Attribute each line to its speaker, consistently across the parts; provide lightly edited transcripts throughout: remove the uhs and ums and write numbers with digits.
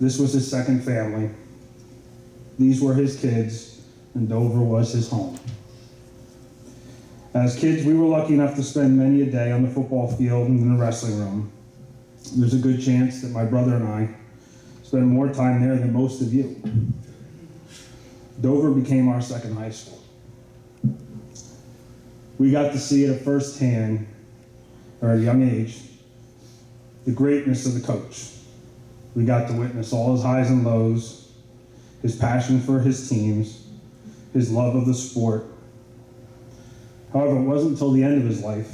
Speaker 1: This was his second family. These were his kids, and Dover was his home. As kids, we were lucky enough to spend many a day on the football field and in the wrestling room. There's a good chance that my brother and I spent more time there than most of you. Dover became our second high school. We got to see at firsthand, or at a young age, the greatness of the coach. We got to witness all his highs and lows, his passion for his teams, his love of the sport. However, it wasn't until the end of his life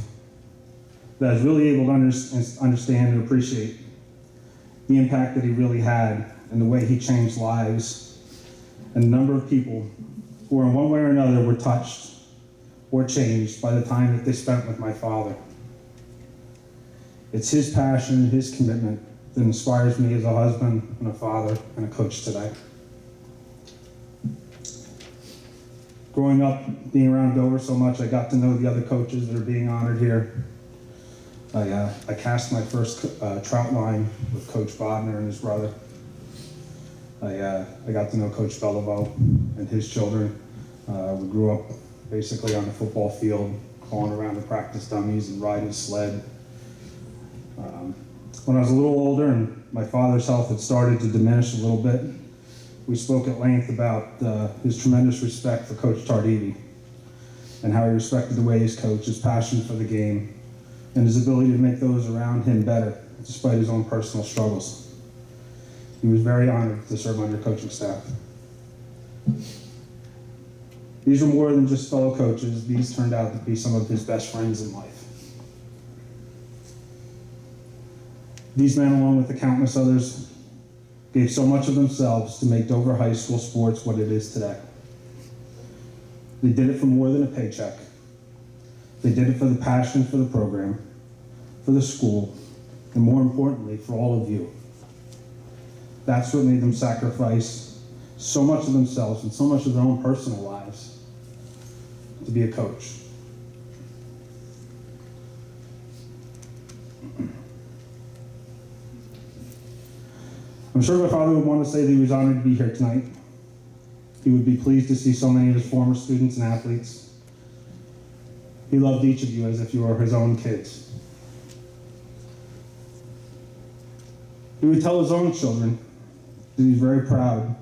Speaker 1: that I was really able to understand and appreciate the impact that he really had and the way he changed lives and the number of people who in one way or another were touched or changed by the time that they spent with my father. It's his passion, his commitment that inspires me as a husband and a father and a coach today. Growing up, being around Dover so much, I got to know the other coaches that are being honored here. I cast my first trout line with Coach Bodner and his brother. I got to know Coach Bellavo and his children. We grew up basically on the football field, crawling around the practice dummies and riding sled. When I was a little older and my father's health had started to diminish a little bit, we spoke at length about his tremendous respect for Coach Tardivi and how he respected the way he's coached, his passion for the game, and his ability to make those around him better, despite his own personal struggles. He was very honored to serve on your coaching staff. These were more than just fellow coaches. These turned out to be some of his best friends in life. These men, along with the countless others, gave so much of themselves to make Dover High School sports what it is today. They did it for more than a paycheck. They did it for the passion for the program, for the school, and more importantly, for all of you. That's what made them sacrifice so much of themselves and so much of their own personal lives to be a coach. I'm sure my father would want to say that he was honored to be here tonight. He would be pleased to see so many of his former students and athletes. He loved each of you as if you were his own kids. He would tell his own children that he's very proud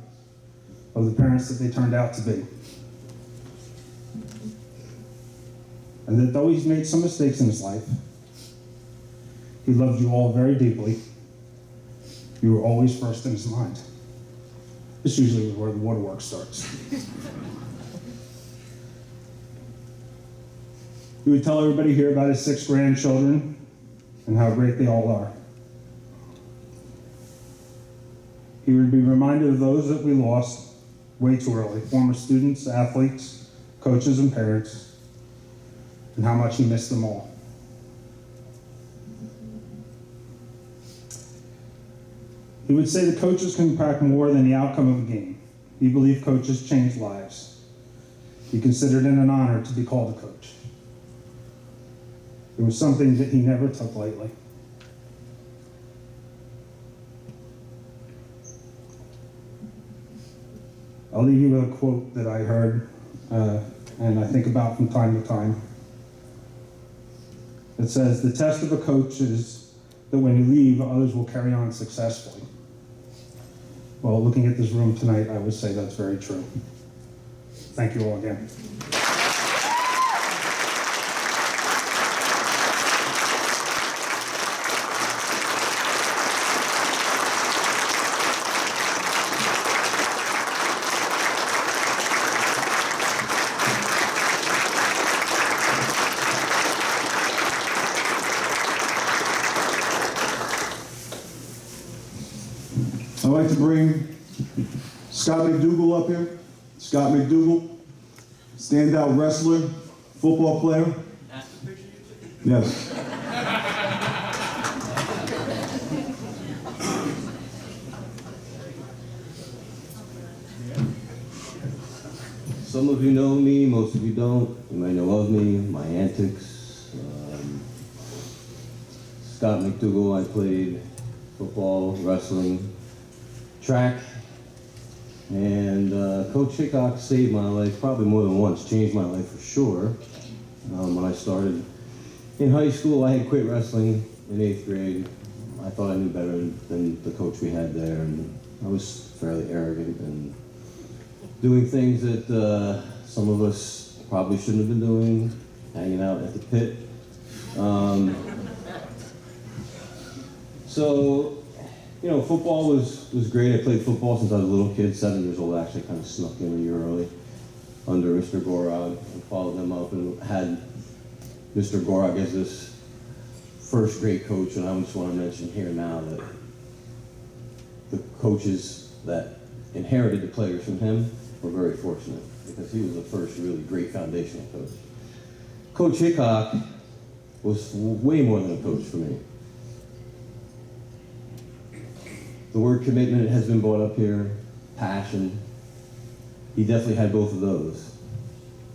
Speaker 1: of the parents that they turned out to be. And that though he's made some mistakes in his life, he loved you all very deeply. You were always first in his mind. This usually is where the waterworks starts. He would tell everybody here about his 6 grandchildren and how great they all are. He would be reminded of those that we lost way too early, former students, athletes, coaches, and parents, and how much he missed them all. He would say that coaches can impact more than the outcome of a game. He believed coaches change lives. He considered it an honor to be called a coach. It was something that he never took lightly. I'll leave you with a quote that I heard and I think about from time to time. It says, "The test of a coach is that when you leave, others will carry on successfully." Well, looking at this room tonight, I would say that's very true. Thank you all again.
Speaker 2: I'd like to bring Scot McDougall up here. Scot McDougall, standout wrestler, football player.
Speaker 3: That's the picture you took?
Speaker 2: Yes.
Speaker 4: Some of you know me, most of you don't. You might know of me, my antics. Scot McDougall, I played football, wrestling, track. And Coach Hicok saved my life probably more than once, changed my life for sure. When I started in high school, I had quit wrestling in 8th grade. I thought I knew better than the coach we had there, and I was fairly arrogant and doing things that some of us probably shouldn't have been doing, hanging out at the pit. So, you know, football was great. I played football since I was a little kid, 7 years old. Actually, kind of snuck in a year early under Mr. Gorog and followed them up and had Mr. Gorog as this first great coach. And I just want to mention here now that the coaches that inherited the players from him were very fortunate because he was the first really great foundational coach. Coach Hicok was way more than a coach for me. The word commitment has been brought up here, passion. He definitely had both of those.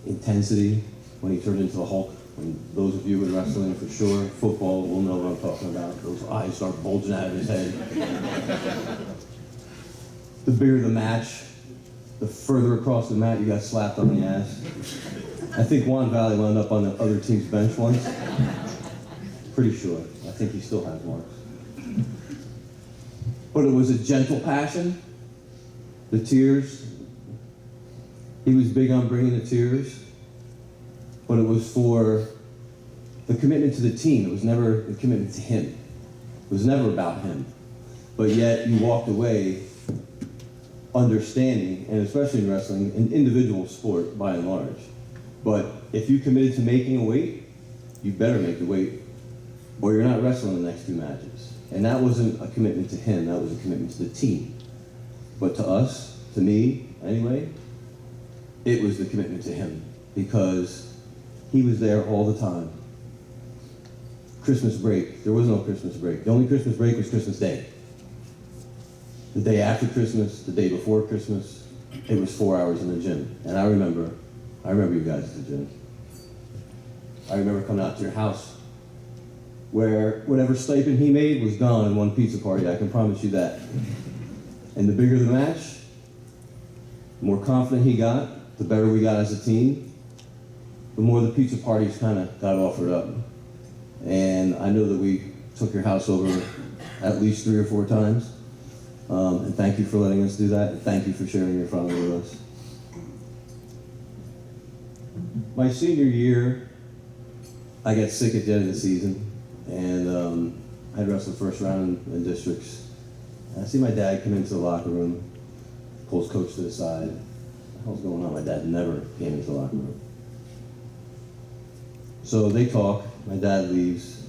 Speaker 4: Intensity, when he turned into the Hulk. And those of you in wrestling for sure, football will know what I'm talking about. Those eyes start bulging out of his head. The bigger the match, the further across the mat you got slapped on the ass. I think Juan Valley wound up on the other team's bench once. Pretty sure. I think he still has marks. But it was a gentle passion. The tears. He was big on bringing the tears. But it was for the commitment to the team. It was never the commitment to him. It was never about him. But yet you walked away understanding, and especially in wrestling, an individual sport by and large. But if you committed to making a weight, you better make the weight, or you're not wrestling the next 2 matches. And that wasn't a commitment to him, that was a commitment to the team. But to us, to me, anyway, it was the commitment to him, because he was there all the time. Christmas break, there was no Christmas break. The only Christmas break was Christmas Day. The day after Christmas, the day before Christmas, it was 4 hours in the gym. And I remember you guys at the gym. I remember coming out to your house where whatever stipend he made was gone in one pizza party, I can promise you that. And the bigger the match, the more confident he got, the better we got as a team, the more the pizza parties kind of got offered up. And I know that we took your house over at least 3 or 4 times. And thank you for letting us do that, and thank you for sharing your father with us. My senior year, I got sick at the end of the season, and I'd wrestled first round in districts. And I see my dad come into the locker room, pulls Coach to the side. What the hell's going on? My dad never came into the locker room. So they talk, my dad leaves.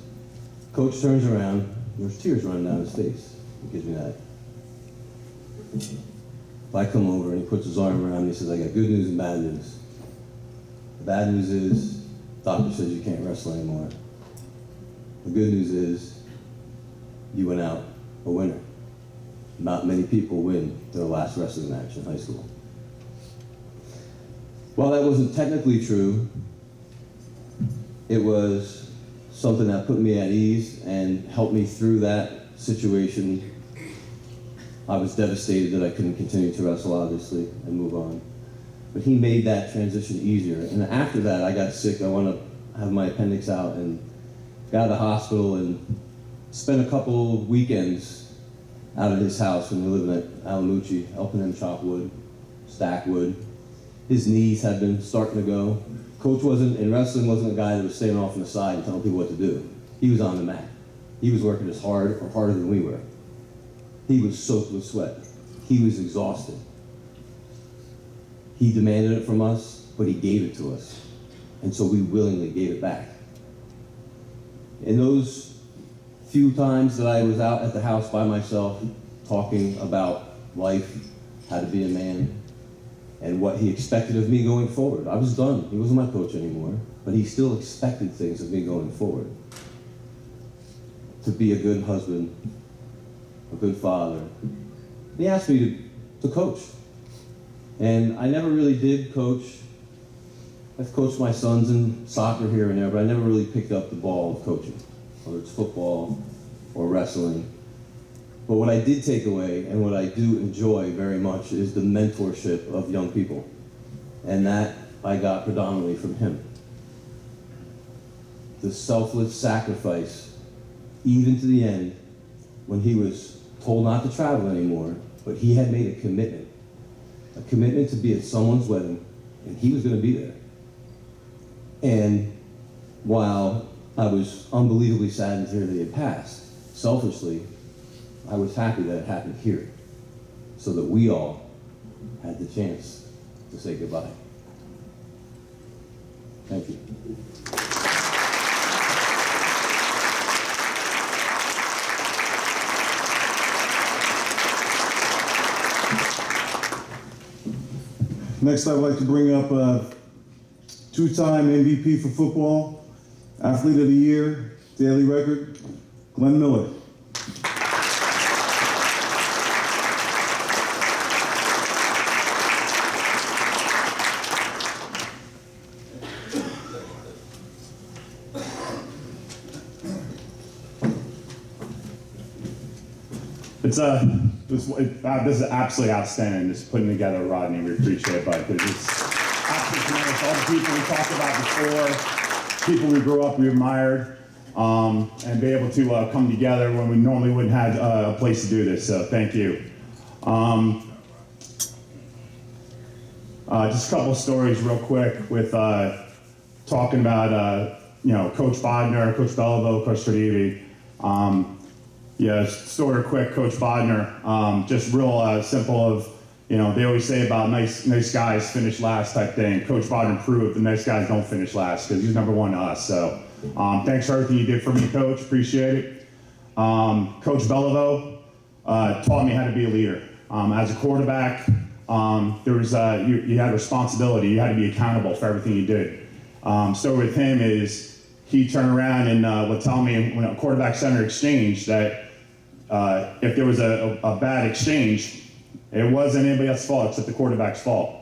Speaker 4: Coach turns around, there's tears running down his face. He gives me that. I come over and he puts his arm around me and he says, I got good news and bad news. The bad news is, doctor says you can't wrestle anymore. The good news is, you went out a winner. Not many people win their last wrestling match in high school. While that wasn't technically true, it was something that put me at ease and helped me through that situation. I was devastated that I couldn't continue to wrestle, obviously, and move on. But he made that transition easier. And after that, I got sick. I wound up having my appendix out and got out of the hospital and spent a couple weekends out of his house when we were living at Alamucci, helping him chop wood, stack wood. His knees had been starting to go. Coach in wrestling wasn't a guy that was staying off on the side and telling people what to do. He was on the mat. He was working as hard or harder than we were. He was soaked with sweat. He was exhausted. He demanded it from us, but he gave it to us. And so we willingly gave it back. In those few times that I was out at the house by myself, talking about life, how to be a man, and what he expected of me going forward. I was done. He wasn't my coach anymore, but he still expected things of me going forward. To be a good husband, a good father. He asked me to coach. And I never really did coach. I've coached my sons in soccer here and there, but I never really picked up the ball of coaching, whether it's football or wrestling. But what I did take away, and what I do enjoy very much, is the mentorship of young people. And that I got predominantly from him. The selfless sacrifice, even to the end, when he was told not to travel anymore, but he had made a commitment to be at someone's wedding, and he was going to be there. And while I was unbelievably saddened to hear that he had passed, selfishly, I was happy that it happened here, so that we all had the chance to say goodbye. Thank you.
Speaker 2: Next, I'd like to bring up two-time MVP for football, Athlete of the Year, daily record, Glenn Miller.
Speaker 5: This is absolutely outstanding, just putting together Rodney. We appreciate it, but it's absolutely tremendous. All the people we talked about before, people we grew up, we admired, and be able to come together when we normally wouldn't have a place to do this. So thank you. Just a couple of stories real quick with talking about Coach Bodner, Coach Belleville, Coach Stradivi. Yeah, sort of quick, Coach Bodner, just real simple of, they always say about nice guys finish last type thing. Coach Bodner proved the nice guys don't finish last because he's number one to us. So thanks for everything you did for me, Coach. Appreciate it. Coach Belleville taught me how to be a leader. As a quarterback, there was you had responsibility. You had to be accountable for everything you did. So with him is he turned around and would tell me when a quarterback center exchange that if there was a bad exchange, it wasn't anybody else's fault except the quarterback's fault.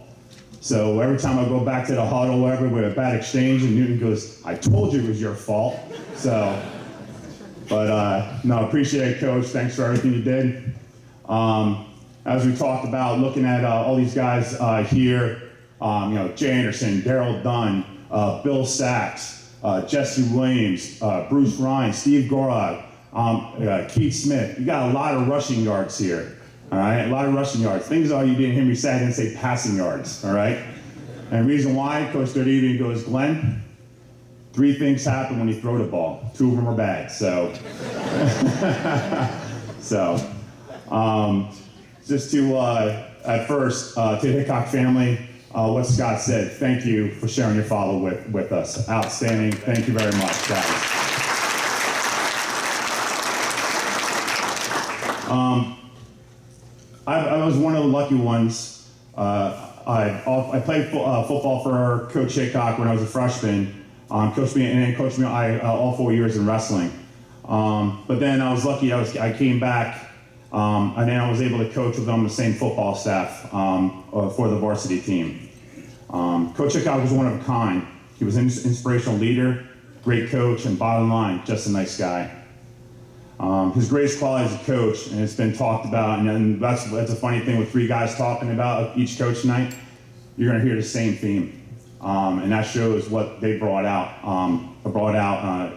Speaker 5: So every time I go back to the huddle, wherever with a bad exchange, and Newton goes, "I told you it was your fault." So, but no, appreciate it, Coach. Thanks for everything you did. As we talked about, looking at all these guys here, Jay Anderson, Darryl Dunn, Bill Sachs, Jesse Williams, Bruce Ryan, Steve Gorog, Keith Smith. You got a lot of rushing yards here, all right? A lot of rushing yards. Things are you didn't hear me say, I didn't say passing yards, all right? And the reason why, Coach Stradivi goes, Glenn, 3 things happen when you throw the ball. 2 of them are bad, so. Just to, at first, to the Hicok family, what Scott said, thank you for sharing your father with us. Outstanding. Thank you very much, guys. I was one of the lucky ones. I played football for Coach Hicok when I was a freshman. Coached me all 4 years in wrestling. But then I was lucky. I came back. And then I was able to coach with them on the same football staff for the varsity team. Coach Hicok was one of a kind. He was an inspirational leader, great coach, and bottom line, just a nice guy. His greatest quality as a coach, and it's been talked about, and that's a funny thing with 3 guys talking about each coach tonight, you're going to hear the same theme. And that shows what they brought out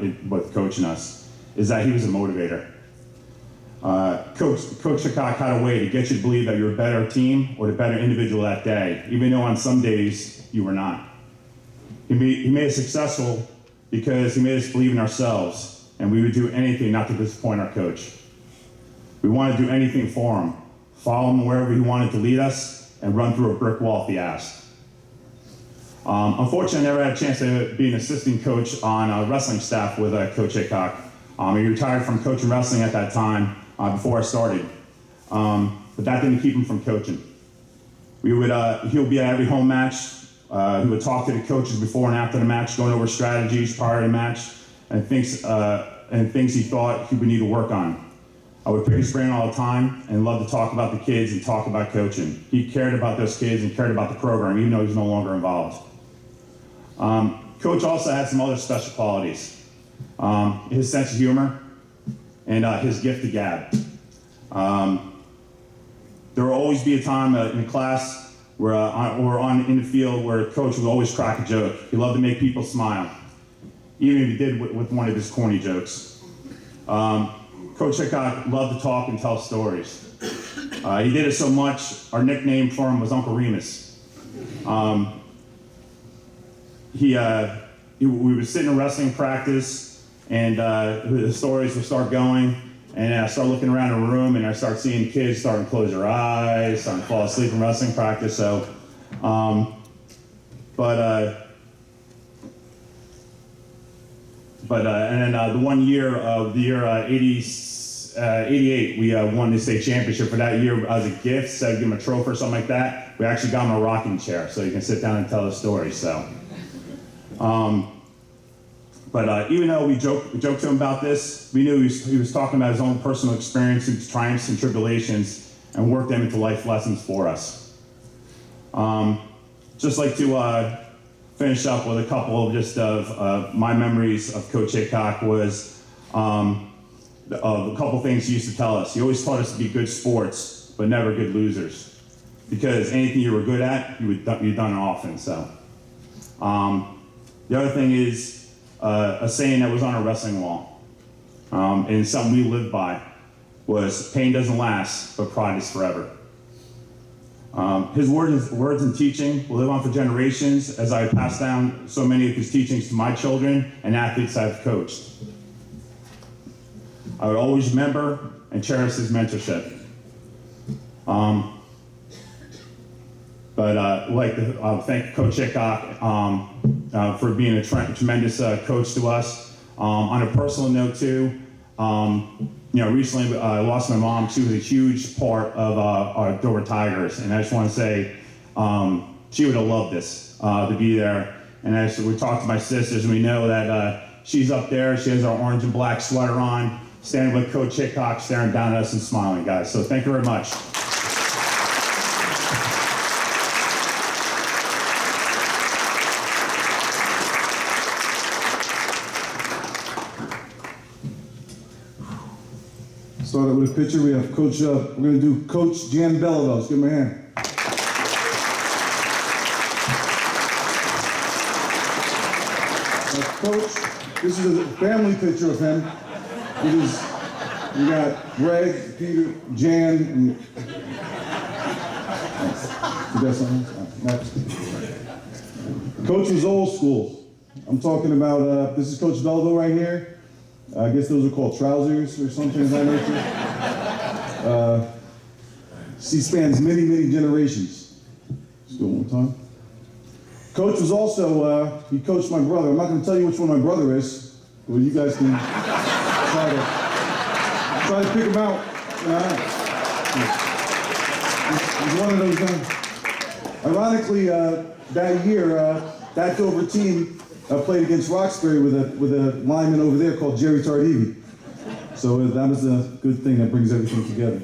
Speaker 5: with coaching us, is that he was a motivator. Coach Hicok had a way to get you to believe that you're a better team or the better individual that day, even though on some days you were not. He made us successful because he made us believe in ourselves, and we would do anything not to disappoint our coach. We wanted to do anything for him, follow him wherever he wanted to lead us, and run through a brick wall if he asked. Unfortunately, I never had a chance to be an assistant coach on a wrestling staff with Coach Hicok. He retired from coaching wrestling at that time before I started, but that didn't keep him from coaching. He would be at every home match. He would talk to the coaches before and after the match, going over strategies prior to the match, and things he thought he would need to work on. I would pick his brain all the time and love to talk about the kids and talk about coaching. He cared about those kids and cared about the program, even though he's no longer involved. Coach also had some other special qualities. His sense of humor and his gift to gab. There will always be a time in class where, in the field where a coach would always crack a joke. He loved to make people smile, even if he did with one of his corny jokes. Coach Hicok loved to talk and tell stories. He did it so much, our nickname for him was Uncle Remus. We would sit in wrestling practice, and the stories would start going, and I start looking around the room, and I start seeing kids starting to close their eyes, starting to fall asleep in wrestling practice. So, and then the one year, the year 88, we won the state championship. For that year, as a gift, instead of giving him a trophy or something like that, we actually got him a rocking chair so he can sit down and tell the story. So, even though we joked to him about this, we knew he was talking about his own personal experiences, triumphs and tribulations, and worked them into life lessons for us. Just like to finish up with a couple of my memories of Coach Hicok was a couple things he used to tell us. He always taught us to be good sports, but never good losers, because anything you were good at, you've done it often. So, the other thing is a saying that was on a wrestling wall, and something we lived by was, "Pain doesn't last, but pride is forever." His words and teaching will live on for generations, as I pass down so many of his teachings to my children and athletes I've coached. I would always remember and cherish his mentorship. I'd like to thank Coach Hicok for being a tremendous coach to us. On a personal note too, recently I lost my mom. She was a huge part of our Dover Tigers, and I just want to say she would have loved this, to be there. And as we talked to my sisters, and we know that she's up there. She has our orange and black sweater on, standing with Coach Hicok, staring down at us and smiling, guys. So thank you very much.
Speaker 2: Start out with a picture. We have Coach, we're going to do Coach Jan Belleville. Let's give him a hand. Coach, this is a family picture of him. We got Greg, Peter, Jan, and... You got something? Next. Coach was old school. I'm talking about, this is Coach Belleville right here. I guess those are called trousers or something of that nature. He spans many, many generations. Let's do it one time. Coach was also, he coached my brother. I'm not going to tell you which one my brother is. Well, you guys can try to pick him out. He's one of those guys. Ironically, that year, that Dover team played against Roxbury with a lineman over there called Jerry Tardivi. So that was a good thing that brings everything together.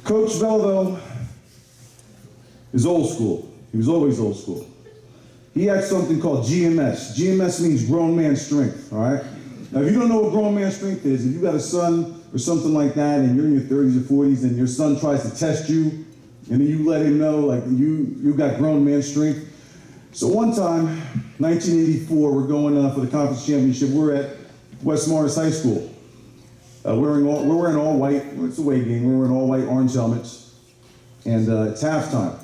Speaker 2: Coach Belleville is old school. He was always old school. He had something called GMS. GMS means grown man strength, all right? Now, if you don't know what grown man strength is, if you got a son or something like that and you're in your 30s or 40s and your son tries to test you and then you let him know like you got grown man strength. So one time, 1984, we're going for the conference championship. We're at West Morris High School. We're wearing all white. It's a away game. We're wearing all white orange helmets, and it's halftime,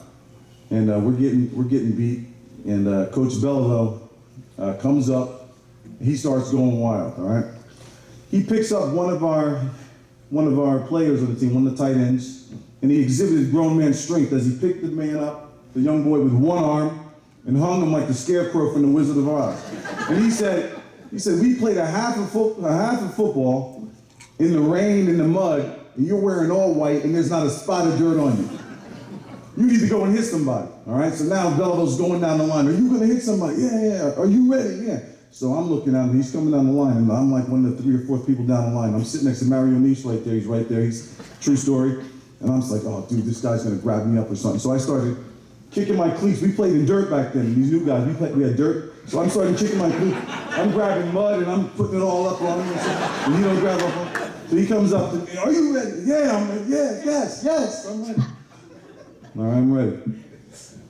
Speaker 2: and we're getting beat. And Coach Belleville comes up. He starts going wild. All right. He picks up one of our players on the team, one of the tight ends, and he exhibited grown man strength as he picked the man up, the young boy, with one arm, and hung him like the scarecrow from the Wizard of Oz. And he said, we played a half of football in the rain, in the mud, and you're wearing all white, and there's not a spot of dirt on you. You need to go and hit somebody, all right? So now Belleville's going down the line. Are you going to hit somebody? Yeah. Are you ready? Yeah. So I'm looking at him. He's coming down the line, and I'm like one of the 3 or 4 people down the line. I'm sitting next to Mario Niche right there. He's right there. He's true story. And I'm just like, oh, dude, this guy's going to grab me up or something. So I started kicking my cleats. We played in dirt back then. These new guys, we had dirt. So I'm starting kicking my cleats. I'm grabbing mud, and I'm putting it all up on him. And he don't grab up on. So he comes up to me, are you ready? Yeah, I'm ready. Yeah, yes, I'm ready. All right, I'm ready.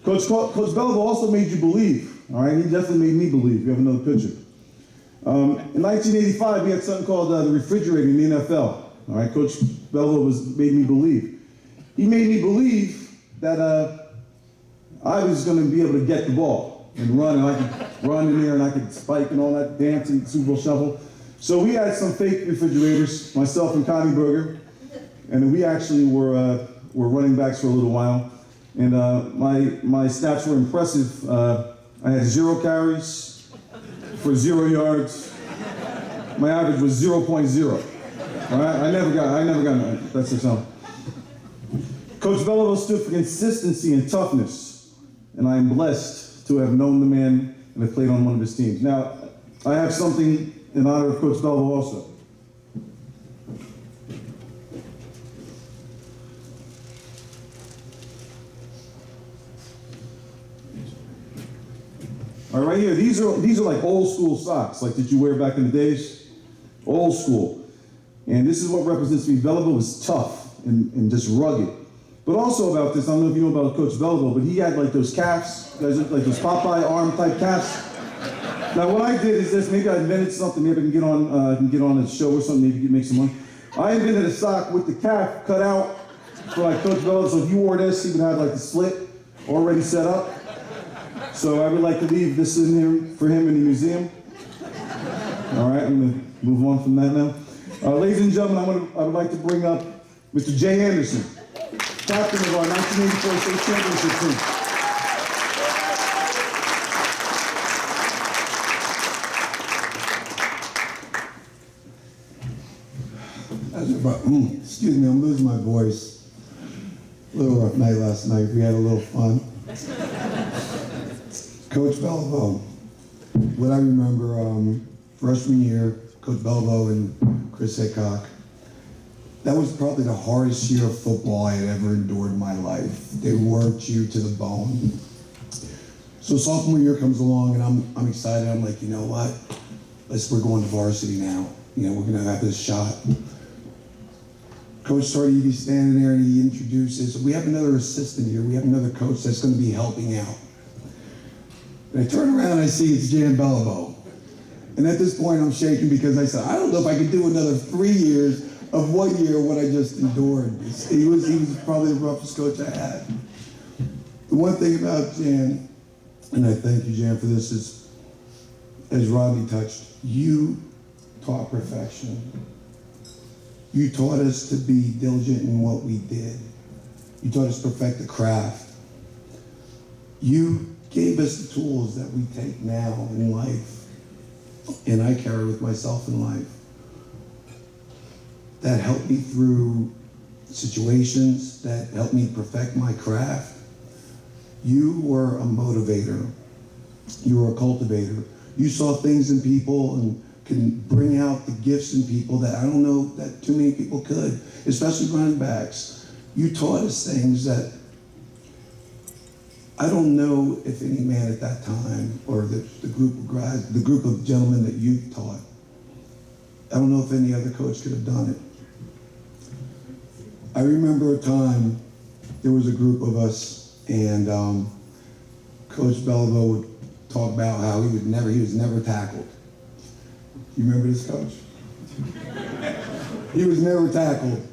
Speaker 2: Coach Beliveau also made you believe. All right, he definitely made me believe. You have another picture. In 1985, we had something called the refrigerator in the NFL. All right, Coach Beliveau made me believe. He made me believe that I was going to be able to get the ball and run, and I could run in there and I could spike and all that dance and Super Bowl shuffle. So we had some fake refrigerators, myself and Connie Berger, and we actually were running backs for a little while. And my stats were impressive. I had 0 carries for 0 yards. My average was 0.0. All right, I never got that's the sum. Coach Beliveau stood for consistency and toughness, and I am blessed to have known the man and have played on one of his teams. Now, I have something in honor of Coach Beliveau also. All right, right here, these are like old school socks, like that you wear back in the days, old school. And this is what represents me. Beliveau was tough and just rugged. But also about this, I don't know if you know about Coach Beliveau, but he had like those calves, guys, like those Popeye arm type calves. Now what I did is this, maybe I invented something, maybe I can get on a show or something, maybe make some money. I invented a sock with the calf cut out for like Coach Beliveau, so if you wore this, he would have like the slit already set up. So I would like to leave this in here for him in the museum. All right, I'm gonna move on from that now. Ladies and gentlemen, I would like to bring up Mr. Jay Anderson, captain of our 1984 state championship team.
Speaker 6: Excuse me, I'm losing my voice. A little rough night last night. We had a little fun. Coach Beliveau, what I remember, freshman year, Coach Beliveau and Chris Hicok, that was probably the hardest year of football I had ever endured in my life. They worked you to the bone. So sophomore year comes along and I'm excited. I'm like, you know what? We're going to varsity now. You know, we're gonna have this shot. Coach Sardivi's standing there and he introduces, we have another assistant here. We have another coach that's gonna be helping out. And I turn around and I see it's Jan Beliveau. And at this point I'm shaking because I said, I don't know if I could do another 3 years of 1 year what I just endured. He was probably the roughest coach I had. The one thing about Jan, and I thank you, Jan, for this, is, as Rodney touched, you taught perfection. You taught us to be diligent in what we did. You taught us to perfect the craft. You gave us the tools that we take now in life, and I carry with myself in life, that helped me through situations, that helped me perfect my craft. You were a motivator. You were a cultivator. You saw things in people and can bring out the gifts in people that I don't know that too many people could, especially running backs. You taught us things that I don't know if any man at that time, or the group of guys, the group of gentlemen that you taught, I don't know if any other coach could have done it. I remember a time, there was a group of us, and Coach Beliveau would talk about how he was never tackled. You remember this, Coach? He was never tackled.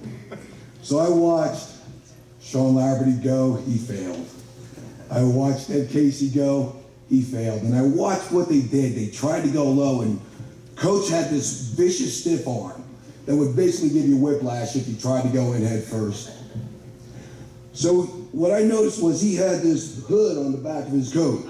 Speaker 6: So I watched Sean Laverty go, he failed. I watched Ed Casey go, he failed. And I watched what they did. They tried to go low, and Coach had this vicious stiff arm that would basically give you whiplash if you tried to go in head first. So what I noticed was he had this hood on the back of his coat.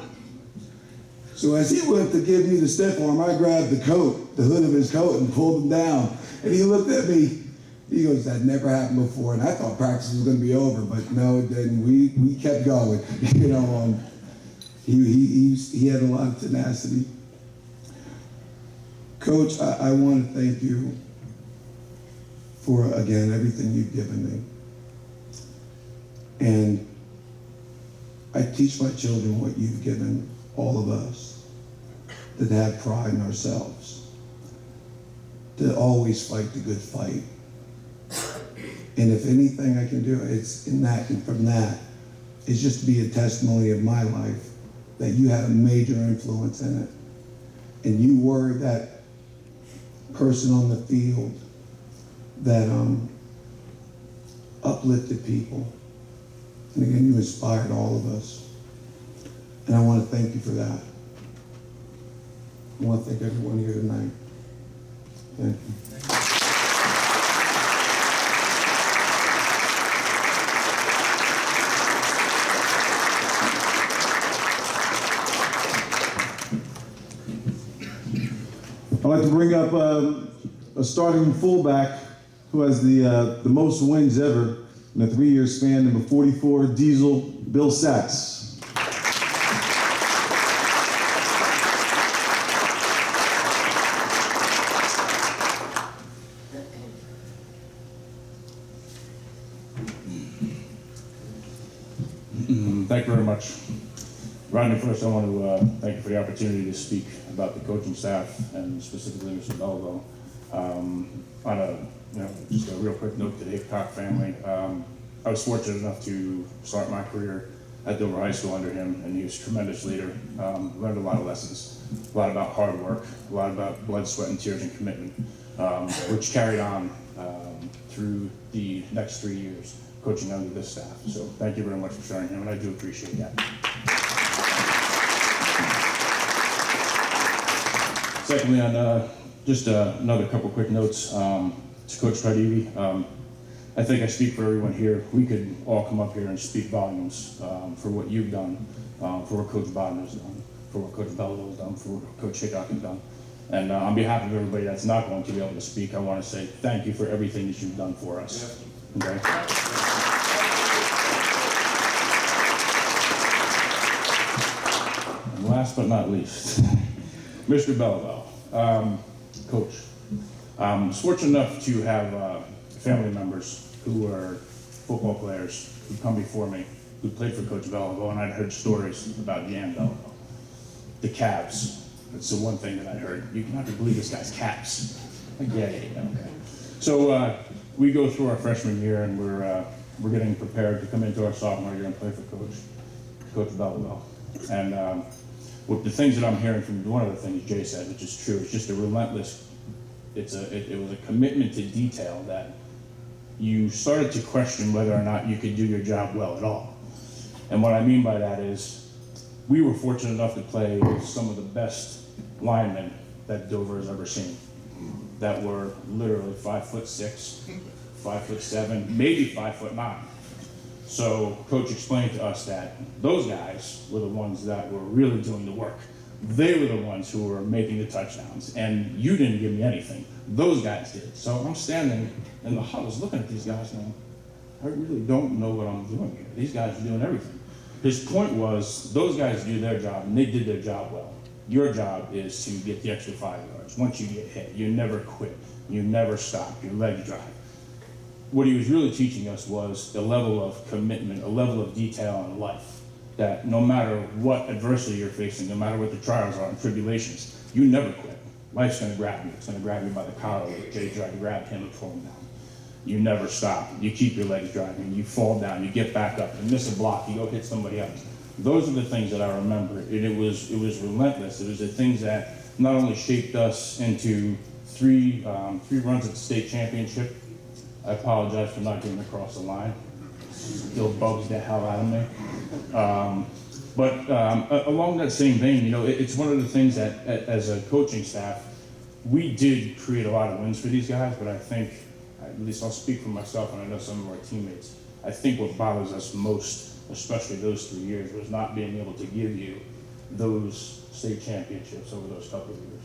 Speaker 6: So as he went to give me the stiff arm, I grabbed the coat, the hood of his coat, and pulled him down. And he looked at me, he goes, that never happened before. And I thought practice was gonna be over, but no, it didn't. We kept going. You know, he had a lot of tenacity. Coach, I want to thank you for, again, everything you've given me. And I teach my children what you've given all of us, to have pride in ourselves, to always fight the good fight, And if anything I can do, it's in that, and from that, it's just to be a testimony of my life that you had a major influence in it. And you were that person on the field that uplifted people. And again, you inspired all of us. And I want to thank you for that. I want to thank everyone here tonight. Thank you.
Speaker 2: I'd like to bring up a starting fullback who has the most wins ever in a 3-year span, number 44, Diesel, Bill Sachs.
Speaker 3: Thank you very much. Rodney, first I want to thank you for the opportunity to speak about the coaching staff and specifically Mr. Belleville. On just a real quick note to the Hicok family, I was fortunate enough to start my career at Dover High School under him, and he was a tremendous leader. Learned a lot of lessons, a lot about hard work, a lot about blood, sweat, and tears and commitment, which carried on through the next 3 years coaching under this staff. So thank you very much for sharing him, and I do appreciate that. Secondly, on just another couple quick notes to Coach Tardivi. I think I speak for everyone here. We could all come up here and speak volumes for what you've done, for what Coach Bodner's done, for what Coach Belleville's done, for what Coach Hicok has done. And on behalf of everybody that's not going to be able to speak, I want to say thank you for everything that you've done for us. Okay? And last but not least, Mr. Belleville, Coach. I was fortunate enough to have family members who are football players who come before me, who played for Coach Belleville, and I'd heard stories about Jan Belleville. The calves. That's the one thing that I heard. You're not going to believe this guy's calves. Like, yeah, okay. So we go through our freshman year, and we're getting prepared to come into our sophomore year and play for Coach Belleville. And with the things that I'm hearing from one of the things Jay said, which is true, it's just a relentless. It was a commitment to detail that you started to question whether or not you could do your job well at all. And what I mean by that is, we were fortunate enough to play with some of the best linemen that Dover has ever seen, that were literally 5'6", 5'7", maybe 5'9". So Coach explained to us that those guys were the ones that were really doing the work. They were the ones who were making the touchdowns, and you didn't give me anything. Those guys did. So I'm standing in the huddles looking at these guys going, I really don't know what I'm doing here. These guys are doing everything. His point was, those guys do their job, and they did their job well. Your job is to get the extra 5 yards. Once you get hit, you never quit. You never stop. Your legs drive. What he was really teaching us was a level of commitment, a level of detail in life. That no matter what adversity you're facing, no matter what the trials are and tribulations, you never quit. Life's going to grab you. It's going to grab you by the collar like Jay tried to grab him and pull him down. You never stop. You keep your legs driving. You fall down. You get back up. You miss a block. You go hit somebody else. Those are the things that I remember. And it was relentless. It was the things that not only shaped us into three runs at the state championship. I apologize for not getting across the line. Still bugs the hell out of me. But along that same vein, it's one of the things that, as a coaching staff, we did create a lot of wins for these guys, but I think, at least I'll speak for myself and I know some of our teammates, I think what bothers us most, especially those 3 years, was not being able to give you those state championships over those couple of years.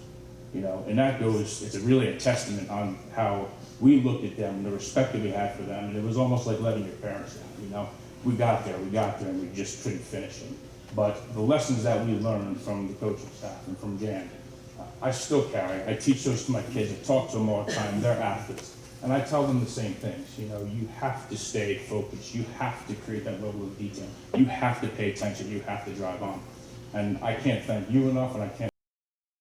Speaker 3: And that it's really a testament on how we looked at them, the respect that we had for them, and it was almost like letting your parents down, We got there, and we just couldn't finish them. But the lessons that we learned from the coaching staff and from Jan, I still carry. I teach those to my kids. I talk to them all the time. They're athletes. And I tell them the same things. You have to stay focused. You have to create that level of detail. You have to pay attention. You have to drive on. And I can't thank you enough, and I can't